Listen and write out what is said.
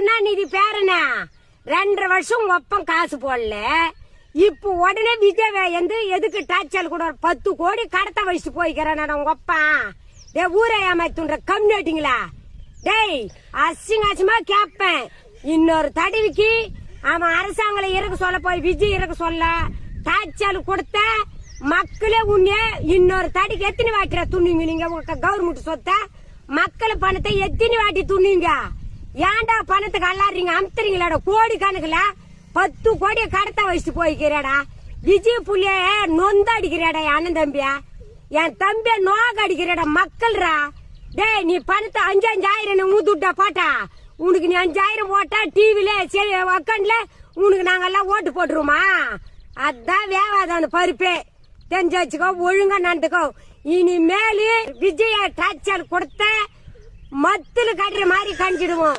கருணாநிதி பேரனா 2.5 வருஷம் ஒப்பம் காசு போடல. இப்ப உடனே விஜய் எதுக்கு டாச்சல் கூட 10 கோடி கடத்த வச்சுட்டு போய்க்கிறேன் உங்க அப்பா. டே ஊரை ஏமாத்துன்ற கம்யூனிட்டிங்களா? டேய் அசிங்கமா கேப்பேன். இன்னொரு தடவைக்கு அவன் அரசாங்கம் இறக்க சொல்ல போய் விஜய் இறக்க சொல்ல டாச்சல் கொடுத்த மக்களே உன்ன இன்னொரு தடிக்கு எத்தனை வாட்டிர துண்ணுங்க? நீங்க கவர்மெண்ட் சொத்த மக்கள் பணத்தை எத்தனை வாட்டி துண்ணுங்க? ஏன்டா பணத்துக்கு அல்லாடுறீங்க? அமுத்துறீங்களாடா கோடி கணக்குல 10 கோடியை கடத்த வச்சுட்டு போய்க்கிறாடா. விஜய் புள்ளிய நொந்த அடிக்கிறாடா என் அண்ணன் தம்பியா, என் தம்பிய நோக அடிக்கிறாடா மக்கள்ரா. டேய் நீ பணத்தை 5,000 ஊத்துட்டா பாட்டா, உனக்கு நீ 5,000 போட்டா டிவில சரி அக்கௌண்ட்ல உனக்கு நாங்கெல்லாம் ஓட்டு போட்டுருமா? அதான் வேவாத அந்த பருப்பே. தெரிஞ்சு வச்சுக்கோ, ஒழுங்கா நடந்துக்கோ. இனிமேலு விஜய டாச்சல் கொடுத்த மத்துல கட்டுற மாதிரி கண்டிடுவோம்.